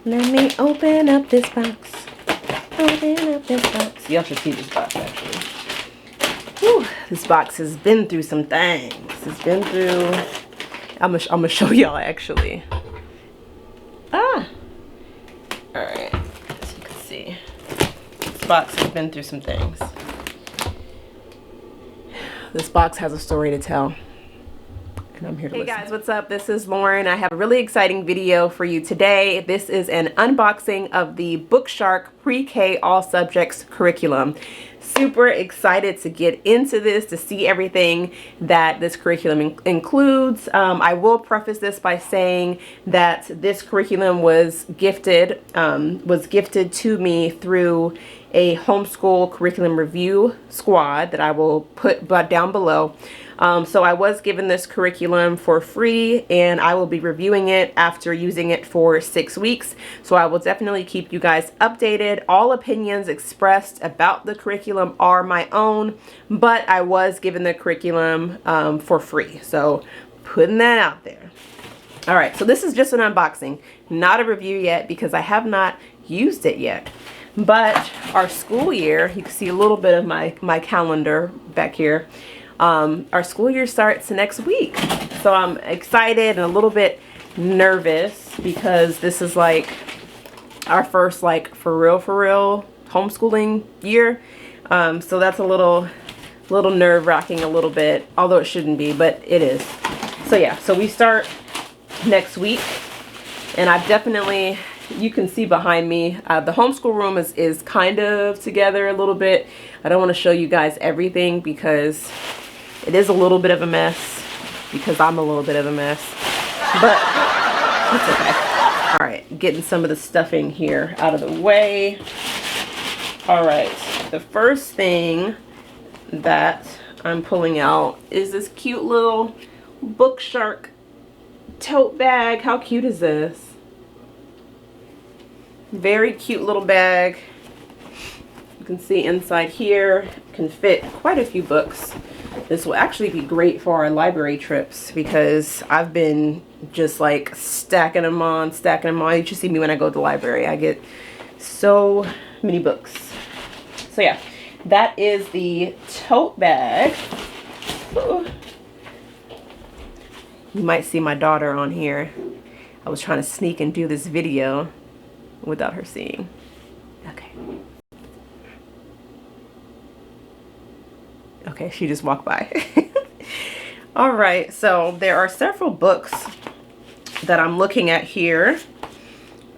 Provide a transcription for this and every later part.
Let me open up this box. Open up this box. Y'all should see this box actually. Whew, this box has been through some things. It's been through. I'm gonna show y'all actually. Ah. All right. So you can see, this box has been through some things. This box has a story to tell. And I'm here to listen. Hey guys, what's up? This is Lauren. I have a really exciting video for you today. This is an unboxing of the BookShark Pre-K All Subjects curriculum. Super excited to get into this, to see everything that this curriculum includes. I will preface this by saying that this curriculum was gifted to me through a homeschool curriculum review squad that I will put down below. So I was given this curriculum for free, and I will be reviewing it after using it for 6 weeks. So I will definitely keep you guys updated. All opinions expressed about the curriculum are my own, but I was given the curriculum for free. So putting that out there. All right, so this is just an unboxing, not a review yet because I have not used it yet. But our school year, you can see a little bit of my calendar back here. Our school year starts next week. So I'm excited and a little bit nervous because this is like our first like for real homeschooling year. So that's a little nerve-wracking a little bit, although it shouldn't be, but it is. So yeah, so we start next week, and I've definitely, you can see behind me, the homeschool room is kind of together a little bit. I don't want to show you guys everything because it is a little bit of a mess, because I'm a little bit of a mess, but it's okay. All right, getting some of the stuffing here out of the way. All right, the first thing that I'm pulling out is this cute little BookShark tote bag. How cute is this? Very cute little bag. You can see inside here can fit quite a few books. This will actually be great for our library trips because I've been just like stacking them on. You should see me when I go to the library. I get so many books. So yeah, that is the tote bag. Ooh. You might see my daughter on here. I was trying to sneak and do this video without her seeing. Okay. Okay, she just walked by. All right, so there are several books that I'm looking at here.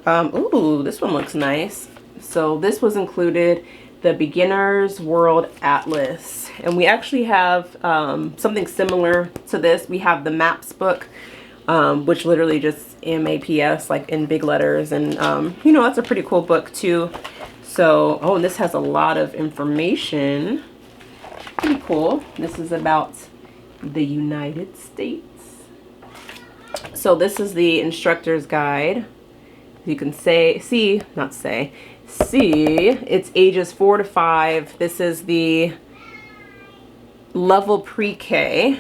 Ooh, this one looks nice. So this was included, the Beginner's World Atlas. And we actually have something similar to this. We have the Maps book, which literally just MAPS, like in big letters. And, you know, that's a pretty cool book too. So, oh, and this has a lot of information. Pretty cool. This is about the United States. So this is the instructor's guide. You can see, it's ages 4 to 5. This is the level pre-K,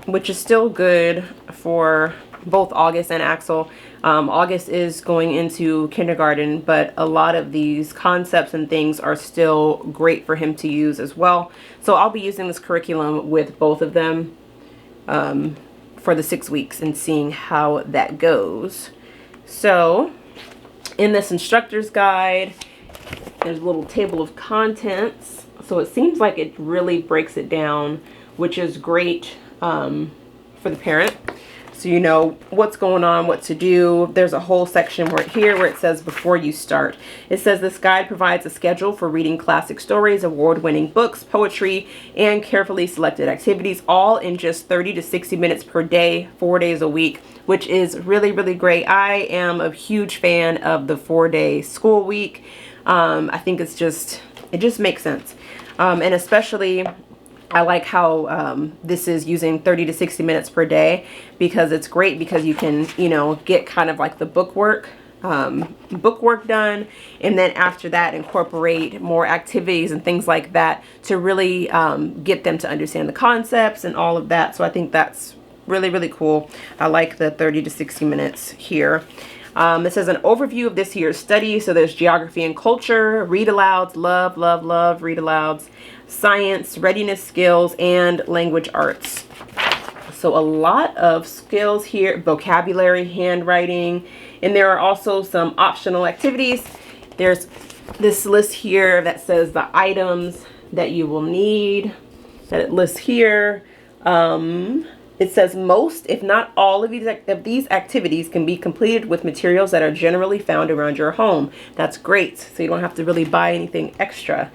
which is still good for both August and Axel. August is going into kindergarten, but a lot of these concepts and things are still great for him to use as well. So I'll be using this curriculum with both of them for the 6 weeks and seeing how that goes. So in this instructor's guide, there's a little table of contents. So it seems like it really breaks it down, which is great for the parent. So you know what's going on, what to do. There's a whole section where it says before you start. It says this guide provides a schedule for reading classic stories, award-winning books, poetry, and carefully selected activities, all in just 30 to 60 minutes per day, 4 days a week, which is really, really great. I am a huge fan of the 4-day school week. I think it just makes sense. And especially I like how this is using 30 to 60 minutes per day, because it's great because you can, you know, get kind of like the book work done, and then after that incorporate more activities and things like that to really get them to understand the concepts and all of that. So I think that's really, really cool. I like the 30 to 60 minutes here. It says an overview of this year's study. So there's geography and culture, read alouds, love, love, love, read alouds, science, readiness skills, and language arts. So a lot of skills here, vocabulary, handwriting, and there are also some optional activities. There's this list here that says the items that you will need, that it lists here. It says most, if not all of these activities can be completed with materials that are generally found around your home. That's great. So you don't have to really buy anything extra.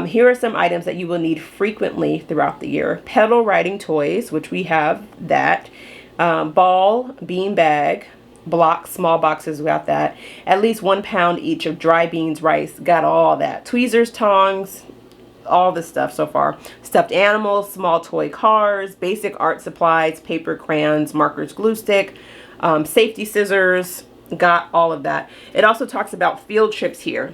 Here are some items that you will need frequently throughout the year. Pedal riding toys, which we have that. Ball, bean bag, blocks, small boxes, we got that. At least 1 pound each of dry beans, rice, got all that. Tweezers, tongs, all this stuff so far. Stuffed animals, small toy cars, basic art supplies, paper, crayons, markers, glue stick, safety scissors, got all of that. It also talks about field trips here.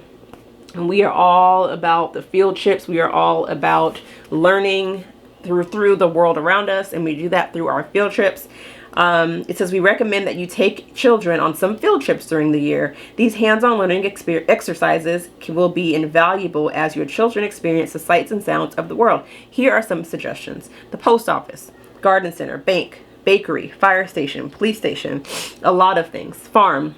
And we are all about the field trips. We are all about learning through the world around us, and we do that through our field trips. It says we recommend that you take children on some field trips during the year. These hands-on learning exercises will be invaluable as your children experience the sights and sounds of the world. Here are some suggestions. The post office, garden center, bank, bakery, fire station, police station, a lot of things. Farm,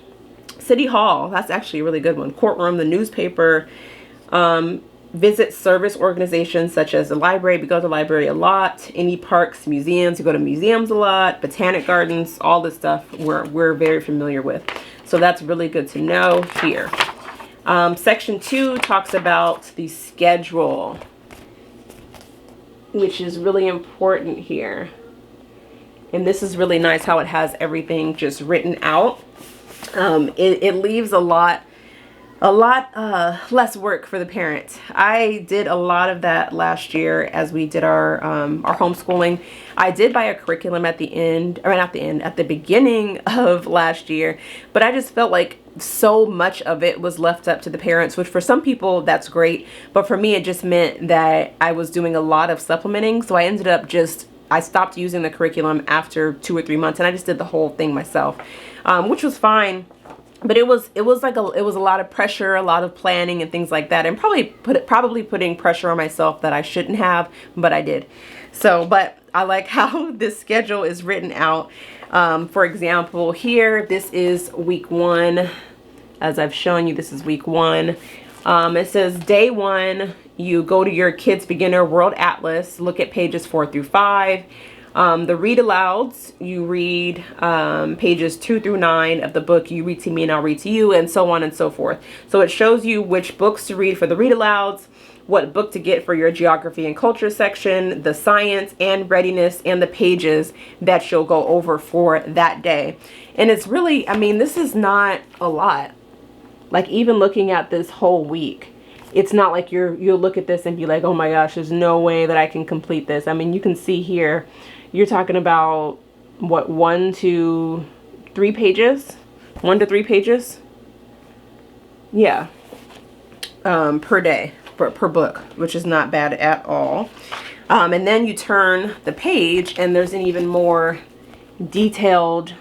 city hall, that's actually a really good one. Courtroom, the newspaper, visit service organizations such as the library. We go to the library a lot. Any parks, museums, we go to museums a lot. Botanic gardens, all this stuff we're very familiar with. So that's really good to know here. Section 2 talks about the schedule, which is really important here. And this is really nice how it has everything just written out. It leaves a lot less work for the parent. I did a lot of that last year as we did our homeschooling. I did buy a curriculum at the end, or not the end, at the beginning of last year, but I just felt like so much of it was left up to the parents, which for some people that's great, but for me it just meant that I was doing a lot of supplementing. So I ended up I stopped using the curriculum after 2 or 3 months, and I just did the whole thing myself, which was fine. But it was a lot of pressure, a lot of planning and things like that, and probably putting pressure on myself that I shouldn't have, but I did. So, but I like how this schedule is written out. For example, here, this is week 1. As I've shown you, this is week 1. It says day 1, you go to your Kids Beginner World Atlas, look at pages 4 through 5. The read alouds, you read pages 2 through 9 of the book. You read to me and I'll read to you, and so on and so forth. So it shows you which books to read for the read alouds, what book to get for your geography and culture section, the science and readiness, and the pages that you'll go over for that day. And it's really, I mean, this is not a lot. Like, even looking at this whole week, it's not like you'll look at this and be like, oh my gosh, there's no way that I can complete this. I mean, you can see here, you're talking about what, 1 to 3 pages? 1 to 3 pages? Yeah. Per day, per book, which is not bad at all. And then you turn the page and there's an even more detailed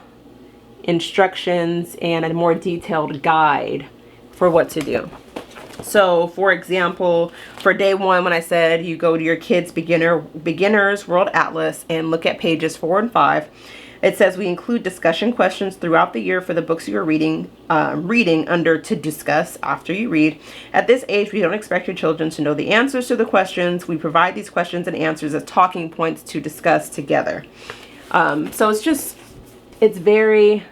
instructions and a more detailed guide for what to do. So, for example, for day 1, when I said you go to your Kids Beginners World Atlas and look at pages 4 and 5, it says we include discussion questions throughout the year for the books you are reading under to discuss after you read. At this age, we don't expect your children to know the answers to the questions. We provide these questions and answers as talking points to discuss together. So it's very...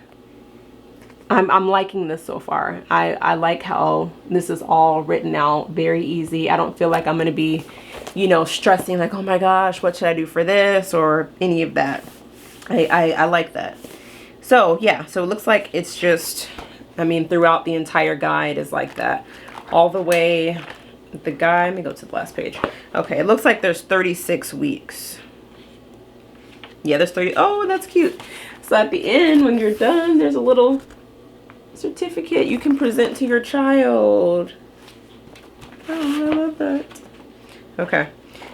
I'm liking this so far. I like how this is all written out very easy. I don't feel like I'm going to be, stressing like, oh my gosh, what should I do for this or any of that. I like that. So yeah, so it looks like it's just, I mean, throughout the entire guide is like that. All the way, the guide, let me go to the last page. Okay, it looks like there's 36 weeks. Yeah, there's 30. Oh, that's cute. So at the end, when you're done, there's a little certificate you can present to your child. Oh, I love that. Okay,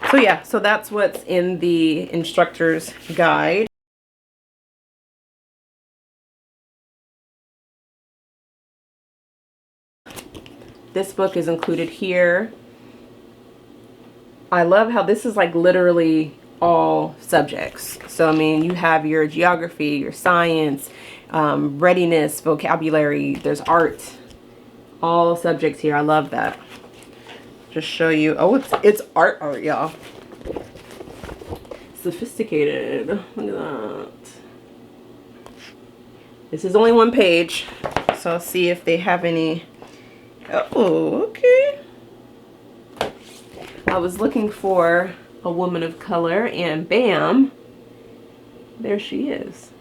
so yeah, so that's what's in the instructor's guide. This book is included here. I love how this is like literally all subjects. So I mean, you have your geography, your science, readiness, vocabulary, there's art, all subjects here. I love that. Just show you. Oh, it's art, y'all. Sophisticated. Look at that. This is only one page, so I'll see if they have any. Oh, okay. I was looking for a woman of color, and bam, there she is.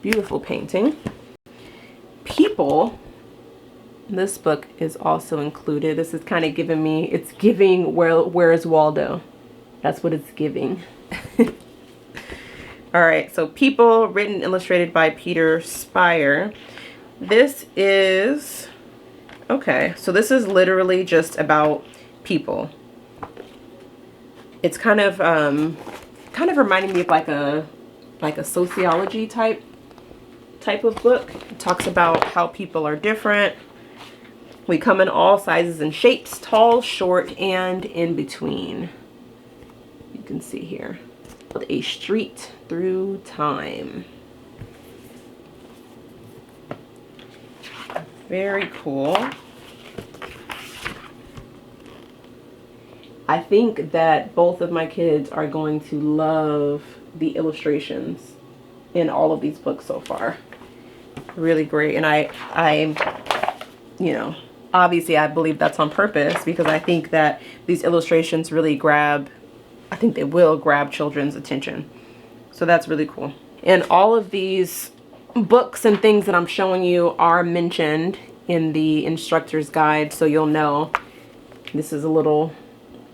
Beautiful painting. People. This book is also included. This is kind of giving me, it's giving Where's Waldo? That's what it's giving. All right, so People, written and illustrated by Peter Spire. This is, okay, so this is literally just about people. It's kind of reminding me of like a sociology type of book. It talks about how people are different. We come in all sizes and shapes, tall, short, and in between. You can see here. A Street Through Time. Very cool. I think that both of my kids are going to love the illustrations in all of these books so far. Really great. And I you know, obviously I believe that's on purpose, because I think that these illustrations really I think they will grab children's attention. So that's really cool. And all of these books and things that I'm showing you are mentioned in the instructor's guide, so you'll know. This is a little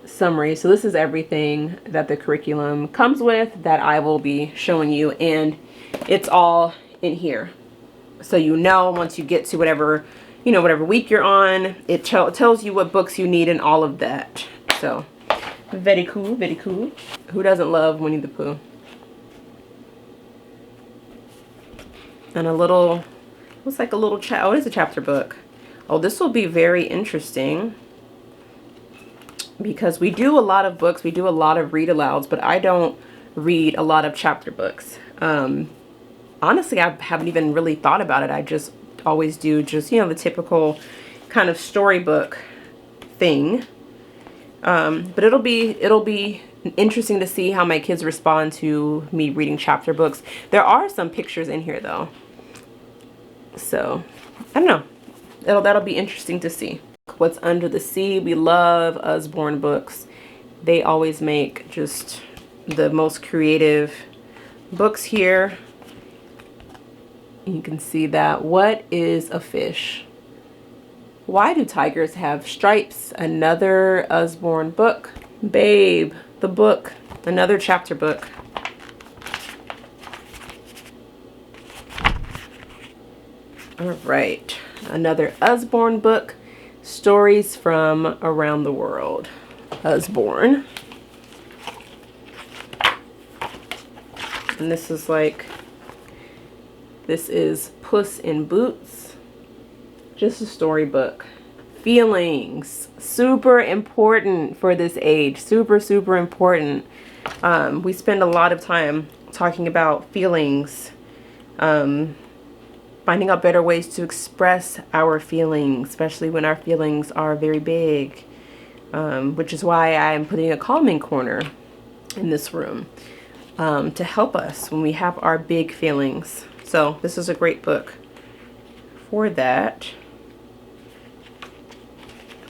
summary. So this is everything that the curriculum comes with that I will be showing you, and it's all in here. So you know, once you get to whatever week you're on, it tells you what books you need and all of that. So very cool, very cool. Who doesn't love Winnie the Pooh? And a little, looks like a little oh, it is a chapter book. Oh, this will be very interesting, because we do a lot of books, we do a lot of read alouds, but I don't read a lot of chapter books. Honestly, I haven't even really thought about it. I just always do just, the typical kind of storybook thing. But it'll be interesting to see how my kids respond to me reading chapter books. There are some pictures in here though, so I don't know. That'll be interesting to see. What's Under the Sea. We love Usborne books. They always make just the most creative books here. You can see that. What is a fish? Why do tigers have stripes? Another Usborne book. Babe, the book. Another chapter book. All right, another Usborne book. Stories from Around the World. Usborne. And this is Puss in Boots. Just a storybook. Feelings, super important for this age. Super, super important. We spend a lot of time talking about feelings, finding out better ways to express our feelings, especially when our feelings are very big, which is why I'm putting a calming corner in this room, to help us when we have our big feelings. So this is a great book for that.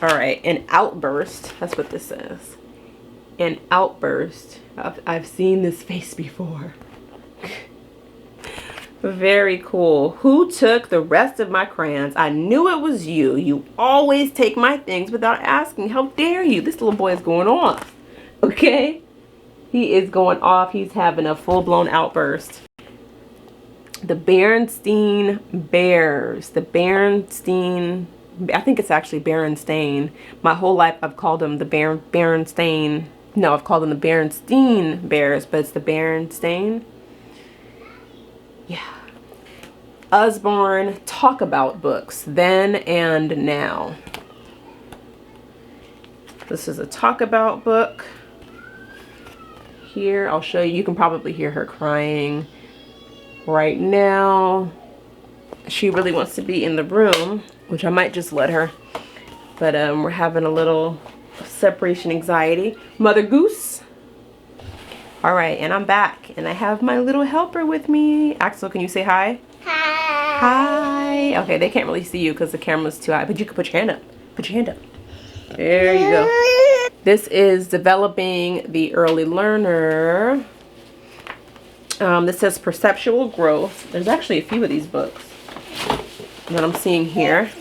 All right, An Outburst. That's what this says. An Outburst. I've seen this face before. Very cool. Who took the rest of my crayons? I knew it was you. You always take my things without asking. How dare you? This little boy is going off. Okay? He is going off. He's having a full-blown outburst. The Berenstain Bears. The Berenstain... I think it's actually Berenstain. My whole life I've called them the Berenstain. No, I've called them the Berenstain Bears, but it's the Berenstain. Yeah. Usborne talk about books, then and now. This is a talk about book. Here, I'll show you. You can probably hear her crying right now. She really wants to be in the room, which I might just let her. But we're having a little separation anxiety. Mother Goose. All right, and I'm back, and I have my little helper with me. Axel, can you say hi? Hi. Hi. Okay, they can't really see you because the camera's too high, but you can put your hand up. Put your hand up. There you go. This is Developing the Early Learner. This says Perceptual Growth. There's actually a few of these books that I'm seeing here.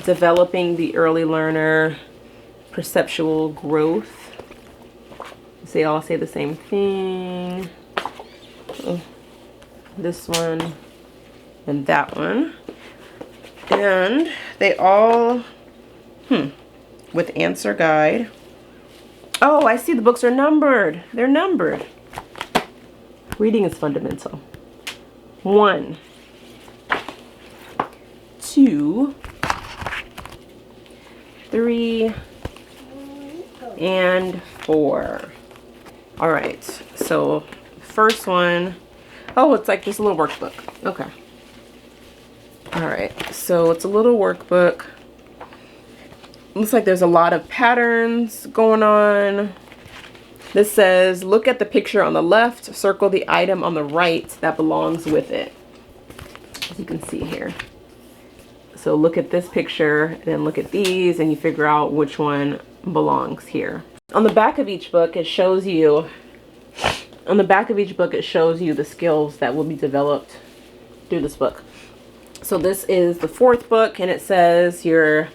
Developing the Early Learner, Perceptual Growth. They all say the same thing. Oh, this one and that one. And they all, with answer guide. Oh, I see the books are numbered. They're numbered. Reading is fundamental. 1, 2, 3, and 4. All right, so first one, oh, it's like just a little workbook. Okay. All right, so it's a little workbook. Looks like there's a lot of patterns going on. This says, look at the picture on the left, circle the item on the right that belongs with it. As you can see here. So look at this picture, and then look at these, and you figure out which one belongs here. On the back of each book, it shows you, the skills that will be developed through this book. So this is the 4th book, and it says your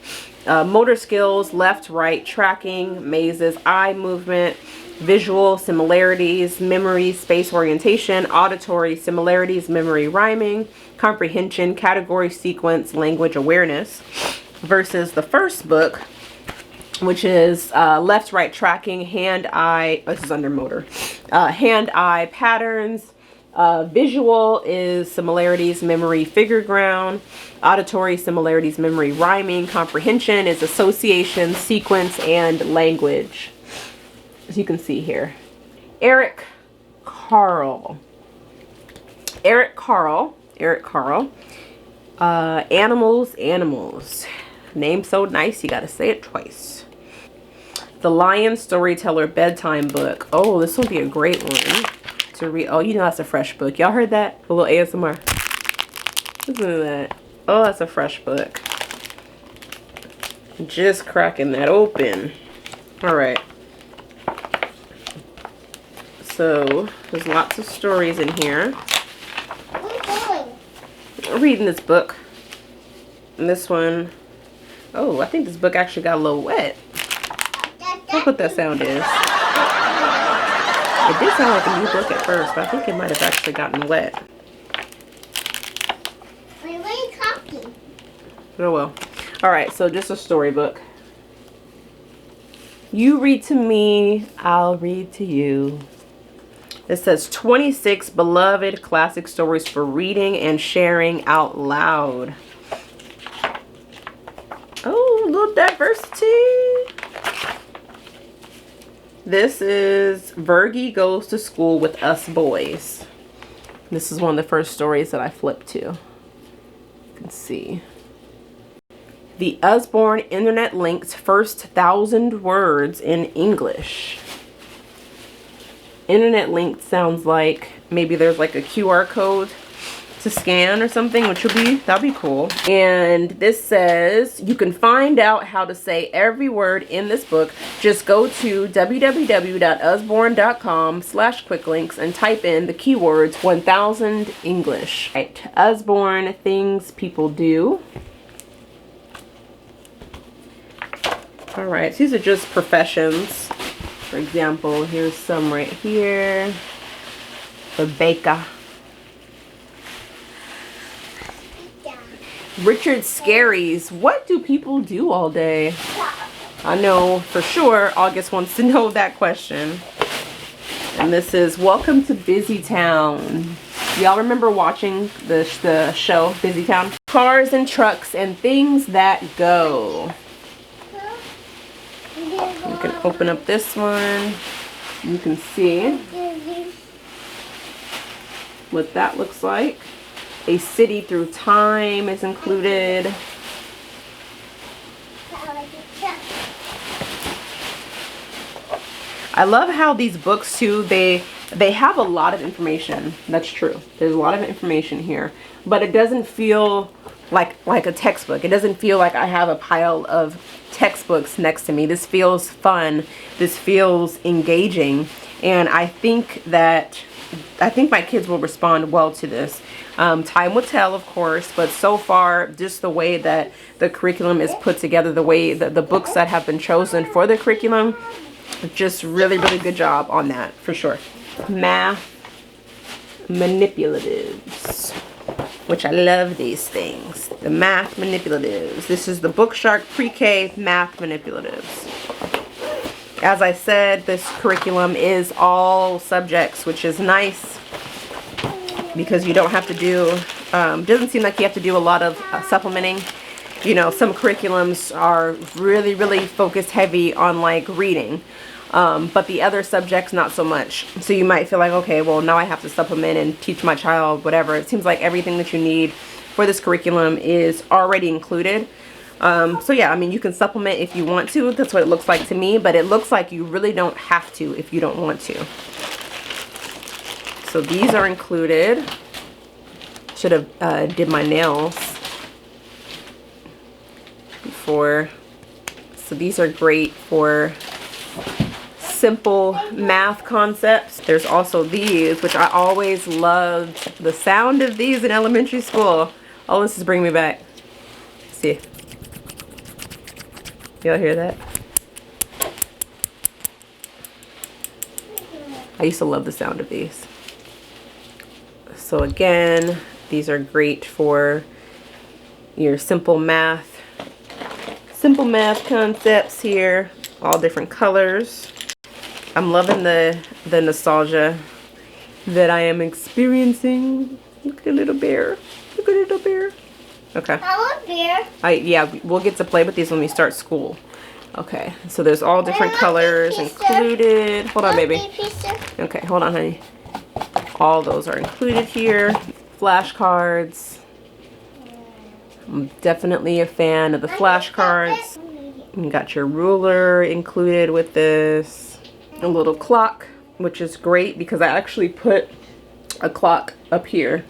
motor skills, left, right, tracking, mazes, eye movement, visual similarities, memory, space orientation, auditory similarities, memory, rhyming, comprehension, category, sequence, language awareness, versus the 1st book, which is left, right, tracking, hand, eye, this is under motor, hand, eye, patterns, visual is similarities, memory, figure ground, auditory similarities, memory, rhyming, comprehension is association, sequence, and language. As you can see here. Eric Carle. Animals. Name so nice, you gotta say it twice. The Lion Storyteller Bedtime Book. Oh, this will be a great one to read. Oh, you know that's a fresh book. Y'all heard that? A little ASMR. Listen to that. Oh, that's a fresh book. Just cracking that open. All right. So there's lots of stories in here. I'm reading this book. And this one, oh, I think this book actually got a little wet. That's what that sound is. It did sound like a new book at first, but I think it might have actually gotten wet. We're really talking. Oh well. Alright, so just a storybook. You read to me, I'll read to you. It says 26 beloved classic stories for reading and sharing out loud. Oh, a little diversity. This is Virgie Goes to School with Us Boys. This is one of the first stories that I flipped to. You can see. The Usborne Internet Link's first 1,000 words in English. Internet linked sounds like maybe there's like a QR code to scan or something, which would be, that'd be cool. And this says you can find out how to say every word in this book. Just go to www.usborne.com/quicklinks and type in the keywords 1000 English. Right, Usborne, things people do. All right, so these are just professions. For example, here's some right here. The baker. Richard Scarry's What Do People Do All Day? I know for sure August wants to know that question. And this is Welcome to Busy Town. Y'all remember watching the show Busy Town? Cars and trucks and things that go. Open up this one. You can see what that looks like. A City Through Time is included. I love how these books too, they have a lot of information. That's true. There's a lot of information here, but it doesn't feel like a textbook. It doesn't feel like I have a pile of textbooks next to me. This feels fun. This feels engaging, and I think my kids will respond well to this. Time will tell, of course, but so far, just the way that the curriculum is put together, the way that the books that have been chosen for the curriculum, just really, really good job on that, for sure. Math manipulatives, which I love these things. The math manipulatives. This is the BookShark Pre-K Math Manipulatives. As I said, this curriculum is all subjects, which is nice because you don't have to do, doesn't seem like you have to do a lot of supplementing. You know, some curriculums are really, really focused heavy on like reading. But the other subjects, not so much. So you might feel like, okay, well, now I have to supplement and teach my child whatever. It seems like everything that you need for this curriculum is already included. So yeah, I mean, you can supplement if you want to. That's what it looks like to me, but it looks like you really don't have to if you don't want to. So these are included. Should have did my nails before. So these are great for simple math concepts. There's also these, which I always loved the sound of these in elementary school. All this is bringing me back. See, y'all hear that? I used to love the sound of these. So again, these are great for your simple math concepts here. All different colors. I'm loving the nostalgia that I am experiencing. Look at the little bear. Look at the little bear. Okay. I want bear. Yeah, we'll get to play with these when we start school. Okay, so there's all different colors included. Hold on, baby. Okay, hold on, honey. All those are included here. Flashcards. I'm definitely a fan of the flashcards. You got your ruler included with this. A little clock, which is great because I actually put a clock up here.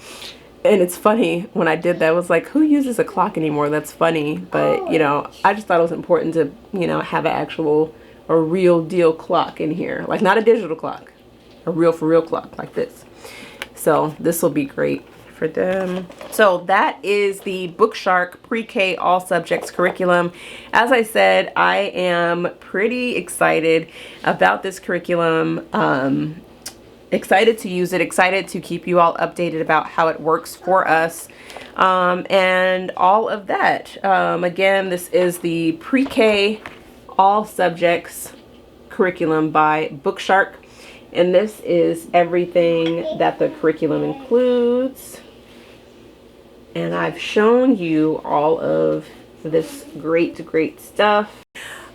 And it's funny, when I did that, I was like, who uses a clock anymore? That's funny. But, you know, I just thought it was important to, you know, have a real deal clock in here. Like, not a digital clock. A real for real clock like this. So this will be great for them. So that is the BookShark Pre-K All Subjects curriculum. As I said, I am pretty excited about this curriculum. Excited to use it, excited to keep you all updated about how it works for us, and all of that. Again, this is the Pre-K All Subjects curriculum by BookShark, and this is everything that the curriculum includes. And I've shown you all of this great stuff.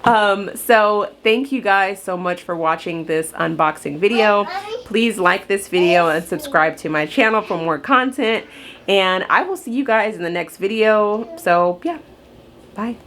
So thank you guys so much for watching this unboxing video. Please like this video and subscribe to my channel for more content. And I will see you guys in the next video. So yeah, bye.